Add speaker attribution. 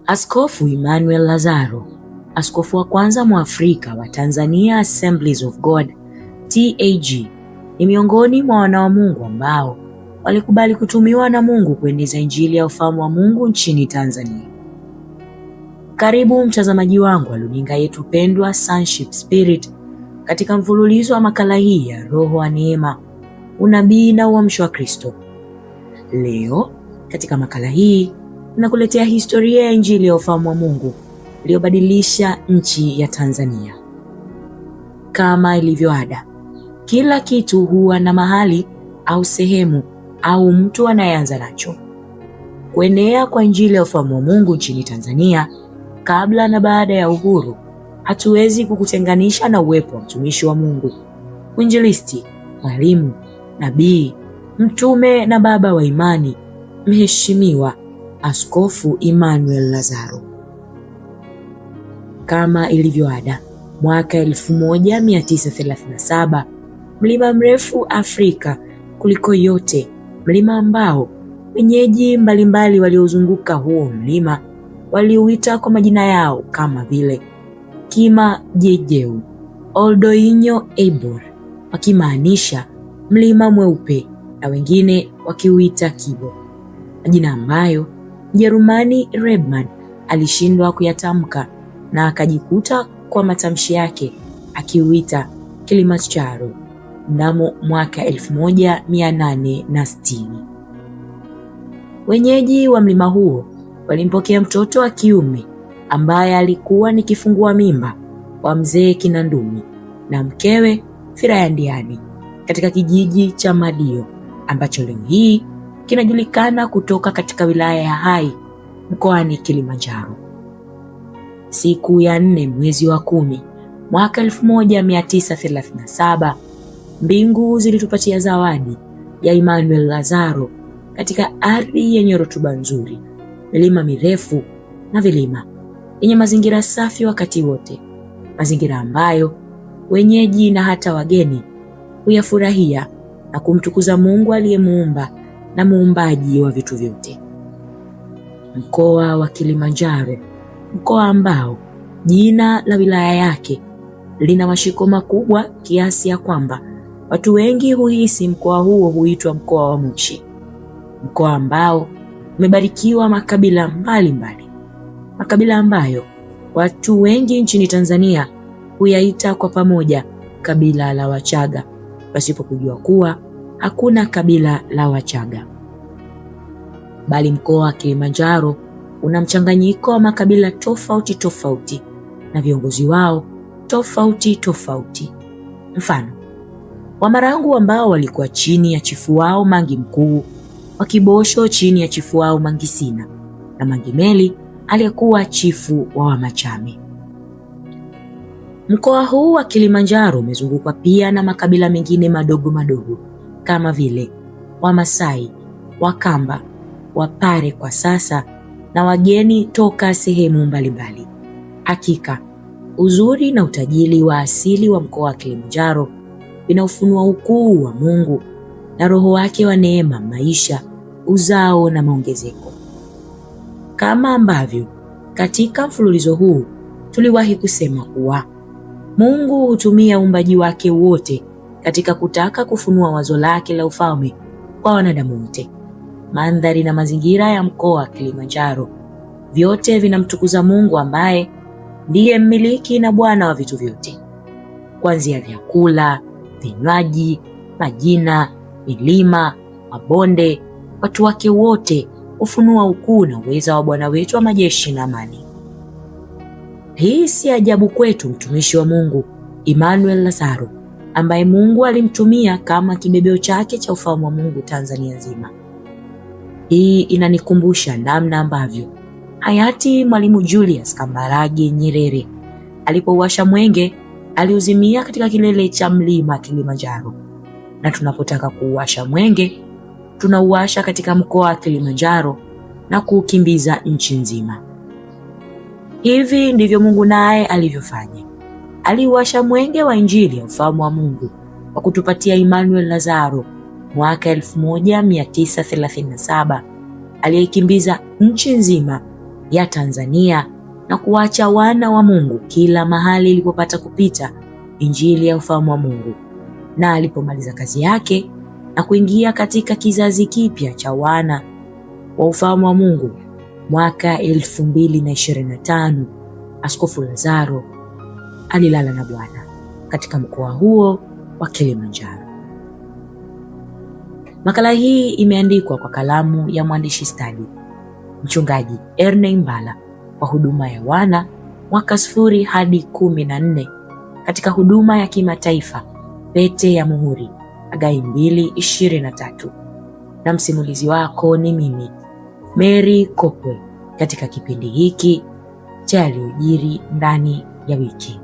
Speaker 1: Askofu Emmanuel Lazaro, askofu wa kwanza Mwafrika wa Tanzania Assemblies of God TAG, ni miongoni mwa wana wa Mungu ambao walikubali kutumiwa na Mungu kueneza Injili ya ufalme wa Mungu nchini Tanzania. Karibu mtazamaji wangu wa runinga yetu pendwa Sonship Spirit katika mfululizo wa makala hii ya Roho wa Neema, Unabii na Uamsho wa Kristo. Leo katika makala hii nakuletea historia ya Injili ya ufalme wa Mungu iliyobadilisha nchi ya Tanzania. Kama ilivyo ada, kila kitu huwa na mahali au sehemu au mtu anayeanza nacho. Kuenea kwa Injili ya ufalme wa Mungu nchini Tanzania kabla na baada ya uhuru hatuwezi kukutenganisha na uwepo wa mtumishi wa Mungu, mwinjilisti, mwalimu, nabii, mtume na baba wa imani, Mheshimiwa Askofu Emmanuel Lazaro. Kama ilivyo ada, mwaka 1937, mlima mrefu Afrika kuliko yote, mlima ambao wenyeji mbalimbali waliozunguka huo mlima waliuita kwa majina yao kama vile Kima Jejeu, Oldoinyo Eibor, wakimaanisha mlima mweupe, na wengine wakiuita Kibo, majina ambayo Mjerumani Rebman alishindwa kuyatamka na akajikuta kwa matamshi yake akiuita Kilimanjaro mnamo mwaka 1860. Wenyeji wa mlima huo walimpokea mtoto wa kiume ambaye alikuwa ni kifungua mimba wa mzee Kinandumi na mkewe Firayandiani katika kijiji cha Madio ambacho leo hii kinajulikana kutoka katika wilaya ya Hai mkoani Kilimanjaro. Siku ya 4 mwezi wa 10 mwaka 1937, mbingu zilitupatia zawadi ya Emmanuel Lazaro katika ardhi yenye rutuba nzuri, milima mirefu na vilima yenye mazingira safi wakati wote, mazingira ambayo wenyeji na hata wageni huyafurahia na kumtukuza Mungu aliyemuumba na muumbaji wa vitu vyote. Mkoa wa Kilimanjaro, mkoa ambao jina la wilaya yake lina mashiko makubwa kiasi ya kwamba watu wengi huhisi mkoa huo huitwa mkoa wa Moshi, mkoa ambao umebarikiwa makabila mbalimbali, makabila ambayo watu wengi nchini Tanzania huyaita kwa pamoja kabila la Wachaga, pasipo kujua kuwa hakuna kabila la Wachaga, bali mkoa wa Kilimanjaro una mchanganyiko wa makabila tofauti tofauti na viongozi wao tofauti tofauti. Mfano, Wamarangu ambao walikuwa chini ya chifu wao Mangi Mkuu, Wakibosho chini ya chifu wao Mangisina, na Mangimeli aliyekuwa chifu wa Wamachame. Mkoa huu wa Kilimanjaro umezungukwa pia na makabila mengine madogo madogo kama vile Wamasai, Wakamba, Wapare kwa sasa na wageni toka sehemu mbalimbali. Hakika uzuri na utajiri wa asili wa mkoa wa Kilimanjaro vinafunua ukuu wa Mungu na Roho wake wa neema, maisha, uzao na maongezeko. Kama ambavyo katika mfululizo huu tuliwahi kusema kuwa Mungu hutumia uumbaji wake wote katika kutaka kufunua wazo lake la ufalme kwa wanadamu wote. Mandhari na mazingira ya mkoa wa Kilimanjaro vyote vinamtukuza Mungu ambaye ndiye mmiliki na Bwana wa vitu vyote, kuanzia vyakula, vinywaji, majina, milima, mabonde. Watu wake wote hufunua ukuu na uweza wa Bwana wetu wa majeshi na amani. Hii si ajabu kwetu mtumishi wa Mungu Emmanuel Lazaro, ambaye Mungu alimtumia kama kibebeo chake cha ufalme wa Mungu Tanzania nzima. Hii inanikumbusha namna ambavyo hayati Mwalimu Julius Kambarage Nyerere alipouasha mwenge aliuzimia katika kilele cha mlima Kilimanjaro, na tunapotaka kuuasha mwenge tunauasha katika mkoa wa Kilimanjaro na kuukimbiza nchi nzima. Hivi ndivyo Mungu naye alivyofanya. Aliuasha mwenge wa Injili ya ufalme wa Mungu kwa kutupatia Emmanuel Lazaro mwaka 1937, aliyekimbiza nchi nzima ya Tanzania na kuacha wana wa Mungu kila mahali ilipopata kupita injili ya ufalme wa Mungu. Na alipomaliza kazi yake na kuingia katika kizazi kipya cha wana wa ufalme wa Mungu mwaka 2025, Askofu Lazaro alilala na Bwana katika mkoa huo wa Kilimanjaro. Makala hii imeandikwa kwa kalamu ya mwandishi stadi Mchungaji Erney Mbala kwa huduma ya wana mwaka 0 hadi 14 katika huduma ya kimataifa Pete ya Muhuri Hagai 2:23, na msimulizi wako ni mimi Mary Kopwe katika kipindi hiki cha yaliyojiri ndani ya wiki.